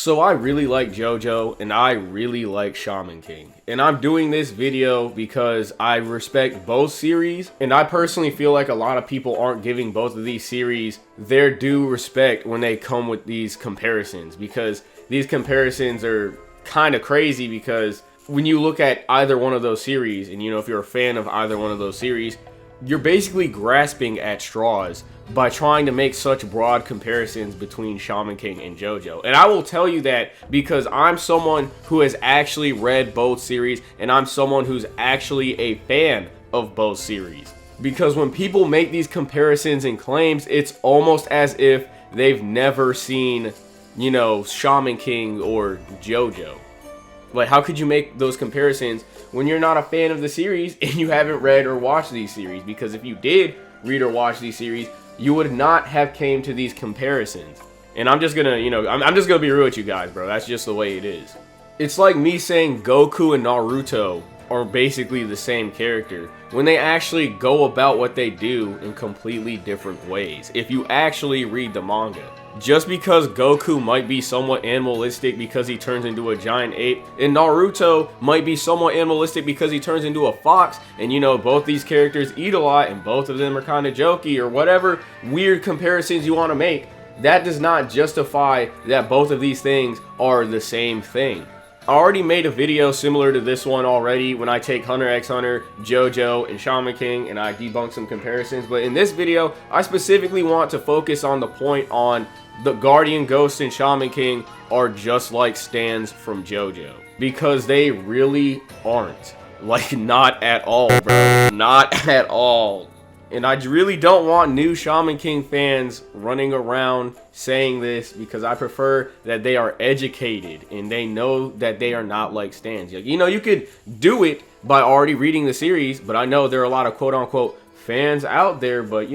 So I really like JoJo and I really like Shaman King. And I'm doing this video because I respect both series, and I personally feel like a lot of people aren't giving both of these series their due respect when they come with these comparisons, because these comparisons are kind of crazy. Because when you look at either one of those series, and if you're a fan of either one of those series, you're basically grasping at straws by trying to make such broad comparisons between Shaman King and JoJo. And I will tell you that because I'm someone who has actually read both series, and I'm someone who's actually a fan of both series. Because when people make these comparisons and claims, it's almost as if they've never seen, Shaman King or JoJo. Like, how could you make those comparisons when you're not a fan of the series and you haven't read or watched these series? Because if you did read or watch these series, you would not have came to these comparisons. And I'm just gonna, I'm just gonna be real with you guys, bro. That's just the way it is. It's like me saying Goku and Naruto are basically the same character when they actually go about what they do in completely different ways. If you actually read the manga, just because Goku might be somewhat animalistic because he turns into a giant ape, and Naruto might be somewhat animalistic because he turns into a fox, and both these characters eat a lot and both of them are kind of jokey, or whatever weird comparisons you want to make, that does not justify that both of these things are the same thing. I already made a video similar to this one already when I take Hunter x Hunter, JoJo, and Shaman King and I debunk some comparisons, but in this video I specifically want to focus on the point on the Guardian Ghost and Shaman King are just like stands from JoJo, because they really aren't. Like, not at all, bro. Not at all. And I really don't want new Shaman King fans running around saying this, because I prefer that they are educated and they know that they are not like stans. Like, you could do it by already reading the series, but I know there are a lot of quote-unquote fans out there, but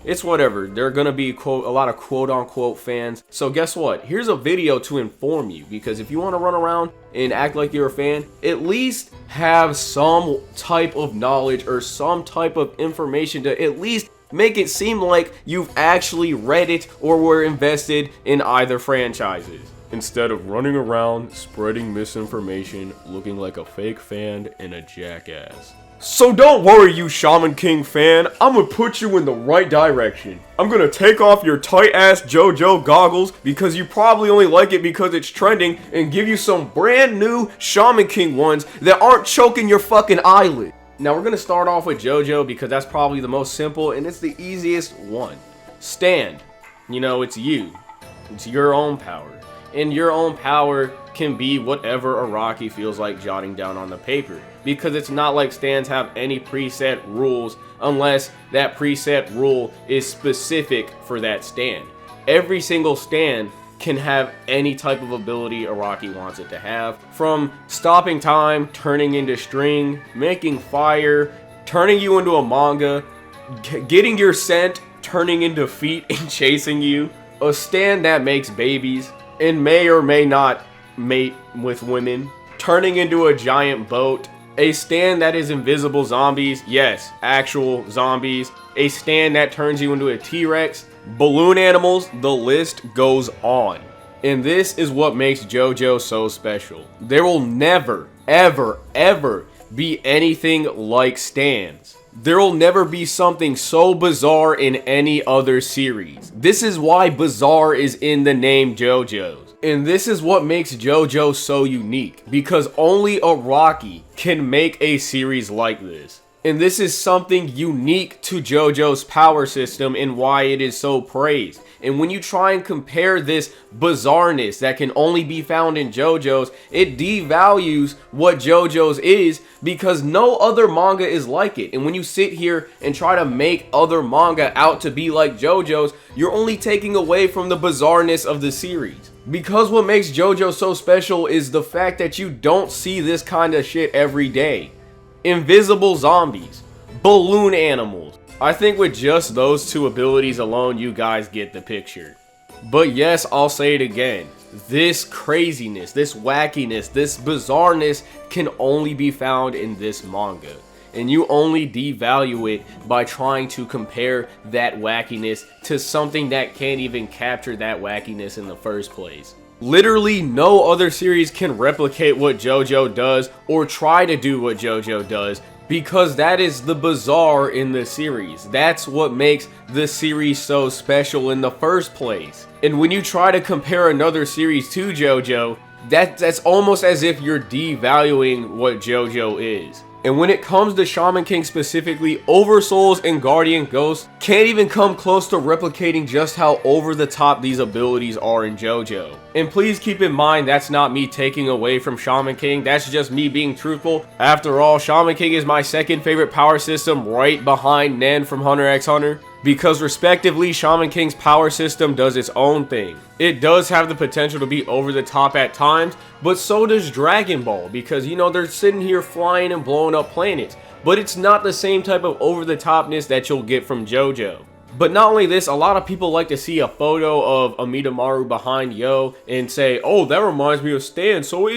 it's whatever. There are gonna be a lot of quote-unquote fans. So guess what? Here's a video to inform you, because if you want to run around and act like you're a fan, at least have some type of knowledge or some type of information to at least make it seem like you've actually read it or were invested in either franchises, instead of running around spreading misinformation, looking like a fake fan and a jackass. So don't worry, you Shaman King fan, I'm gonna put you in the right direction. I'm gonna take off your tight ass JoJo goggles, because you probably only like it because it's trending, and give you some brand new Shaman King ones that aren't choking your fucking eyelid. Now we're gonna start off with JoJo because that's probably the most simple and it's the easiest one. Stand. It's you. It's your own power. And your own power can be whatever Araki feels like jotting down on the paper, because it's not like stands have any preset rules unless that preset rule is specific for that stand. Every single stand can have any type of ability Araki wants it to have, from stopping time, turning into string, making fire, turning you into a manga, getting your scent, turning into feet and chasing you, a stand that makes babies and may or may not mate with women, turning into a giant boat, a stand that is invisible zombies, yes, actual zombies, a stand that turns you into a T-Rex, balloon animals, the list goes on. And this is what makes JoJo so special. There will never, ever, ever be anything like stands. There will never be something so bizarre in any other series. This is why bizarre is in the name JoJo's. And this is what makes JoJo so unique, because only Araki can make a series like this. And this is something unique to JoJo's power system and why it is so praised. And when you try and compare this bizarreness that can only be found in JoJo's, it devalues what JoJo's is, because no other manga is like it. And when you sit here and try to make other manga out to be like JoJo's, you're only taking away from the bizarreness of the series. Because what makes JoJo so special is the fact that you don't see this kind of shit every day. Invisible zombies, balloon animals. I think with just those two abilities alone, you guys get the picture. But yes, I'll say it again. This craziness, this wackiness, this bizarreness can only be found in this manga. And you only devalue it by trying to compare that wackiness to something that can't even capture that wackiness in the first place. Literally no other series can replicate what JoJo does or try to do what JoJo does, because that is the bizarre in the series. That's what makes the series so special in the first place. And when you try to compare another series to JoJo, that's almost as if you're devaluing what JoJo is. And when it comes to Shaman King specifically, Oversouls and Guardian Ghosts can't even come close to replicating just how over the top these abilities are in JoJo. And please keep in mind, that's not me taking away from Shaman King, that's just me being truthful. After all, Shaman King is my second favorite power system, right behind Nen from Hunter x Hunter. Because respectively, Shaman King's power system does its own thing. It does have the potential to be over the top at times, but so does Dragon Ball, because you know, they're sitting here flying and blowing up planets. But it's not the same type of over the topness that you'll get from JoJo. But not only this, a lot of people like to see a photo of amidamaru behind Yoh and say, oh, that reminds me of Stan. So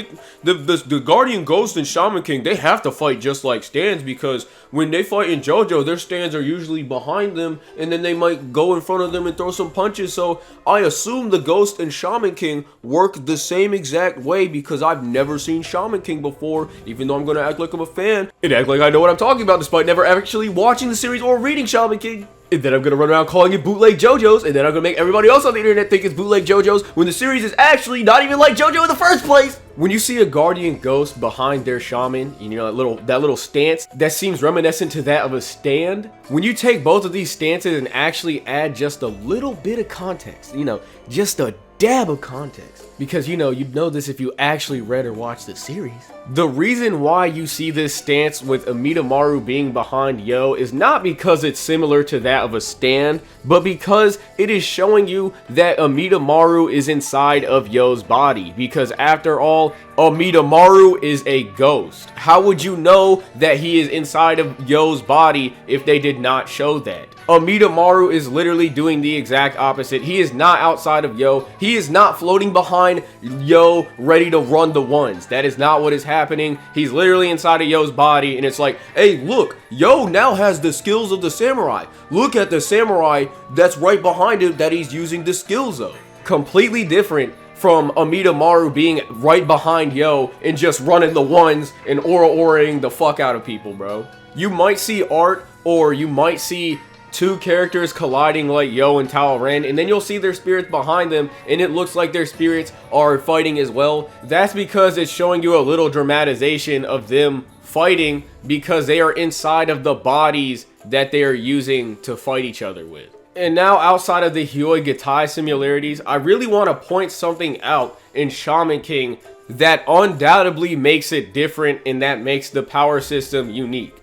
the Guardian Ghost and Shaman King, they have to fight just like Stans, because when they fight in JoJo, their stands are usually behind them, and then they might go in front of them and throw some punches. So I assume the Ghost and Shaman King work the same exact way, because I've never seen Shaman King before, even though I'm going to act like I'm a fan and act like I know what I'm talking about despite never actually watching the series or reading Shaman King. And then I'm going to run around calling it bootleg JoJo's, and then I'm going to make everybody else on the internet think it's bootleg JoJo's when the series is actually not even like JoJo in the first place. When you see a Guardian Ghost behind their Shaman, you know, that little stance that seems reminiscent to that of a stand. When you take both of these stances and actually add just a little bit of context, you know, just a dab of context, because you know, you'd know this if you actually read or watched the series. The reason why you see this stance with amidamaru being behind Yoh is not because it's similar to that of a stand, but because it is showing you that amidamaru is inside of Yoh's body, because after all, amidamaru is a ghost. How would you know that he is inside of Yoh's body if they did not show that? Amidamaru is literally doing the exact opposite. He is not outside of Yoh. He is not floating behind Yoh ready to run the ones. That is not what is happening. He's literally inside of Yoh's body, and it's like, hey, look, Yoh now has the skills of the samurai. Look at the samurai that's right behind him that he's using the skills of. Completely different from amidamaru being right behind Yoh and just running the ones and aura-oraing the fuck out of people, bro. You might see art, or you might see two characters colliding like Yoh and Tao Ren, and then you'll see their spirits behind them, and it looks like their spirits are fighting as well. That's because it's showing you a little dramatization of them fighting, because they are inside of the bodies that they are using to fight each other with. And now, outside of the Hiroyuki Takei similarities, I really want to point something out in Shaman King that undoubtedly makes it different, and that makes the power system unique.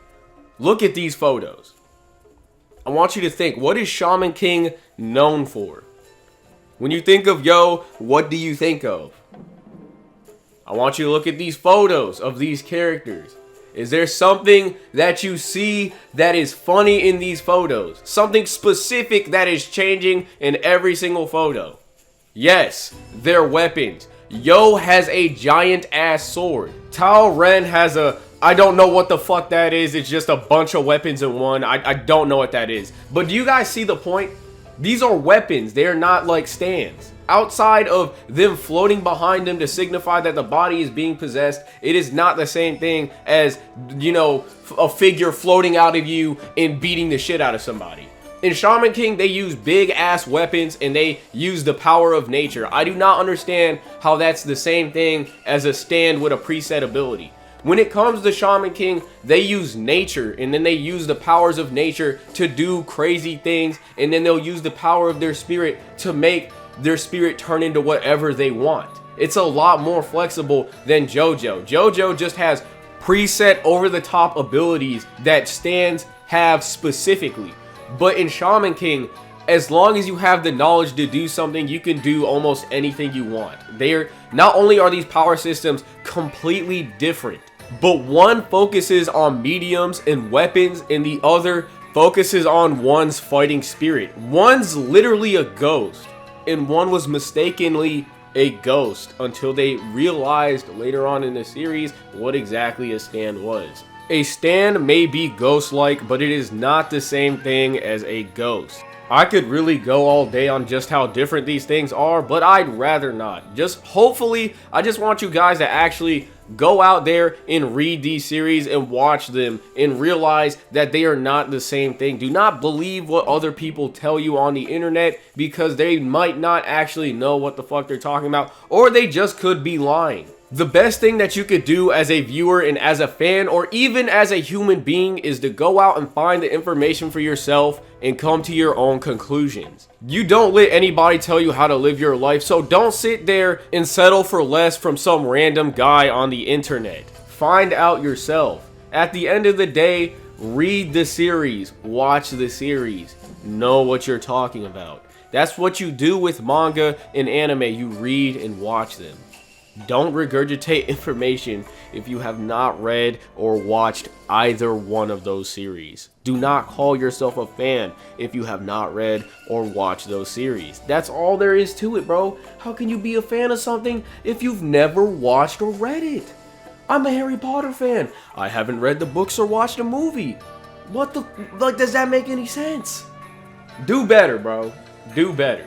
Look at these photos. I want you to think, what is Shaman King known for? When you think of Yoh, what do you think of? I want you to look at these photos of these characters. Is there something that you see that is funny in these photos? Something specific that is changing in every single photo? Yes, their weapons. Yoh has a giant ass sword. Tao Ren has a, I don't know what the fuck that is. It's just a bunch of weapons in one. I don't know what that is. But do you guys see the point? These are weapons. They are not like stands. Outside of them floating behind them to signify that the body is being possessed, it is not the same thing as, you know, a figure floating out of you and beating the shit out of somebody. In Shaman King, they use big ass weapons and they use the power of nature. I do not understand how that's the same thing as a stand with a preset ability. When it comes to Shaman King, they use nature, and then they use the powers of nature to do crazy things, and then they'll use the power of their spirit to make their spirit turn into whatever they want. It's a lot more flexible than JoJo. JoJo just has preset over-the-top abilities that stands have specifically. But in Shaman King, as long as you have the knowledge to do something, you can do almost anything you want. Not only are these power systems completely different, but one focuses on mediums and weapons, and the other focuses on one's fighting spirit. One's literally a ghost, and one was mistakenly a ghost until they realized later on in the series what exactly a stand was. A stand may be ghost-like, but it is not the same thing as a ghost. I could really go all day on just how different these things are, but I'd rather not. Just hopefully, I just want you guys to actually go out there and read these series and watch them and realize that they are not the same thing. Do not believe what other people tell you on the internet, because they might not actually know what the fuck they're talking about, or they just could be lying. The best thing that you could do as a viewer and as a fan, or even as a human being, is to go out and find the information for yourself and come to your own conclusions. You don't let anybody tell you how to live your life, so don't sit there and settle for less from some random guy on the internet. Find out yourself. At the end of the day, read the series, watch the series, know what you're talking about. That's what you do with manga and anime. You read and watch them. Don't regurgitate information if you have not read or watched either one of those series. Do not call yourself a fan if you have not read or watched those series. That's all there is to it, bro. How can you be a fan of something if you've never watched or read it? I'm a Harry Potter fan. I haven't read the books or watched a movie. What the, like, does that make any sense? Do better, bro. Do better.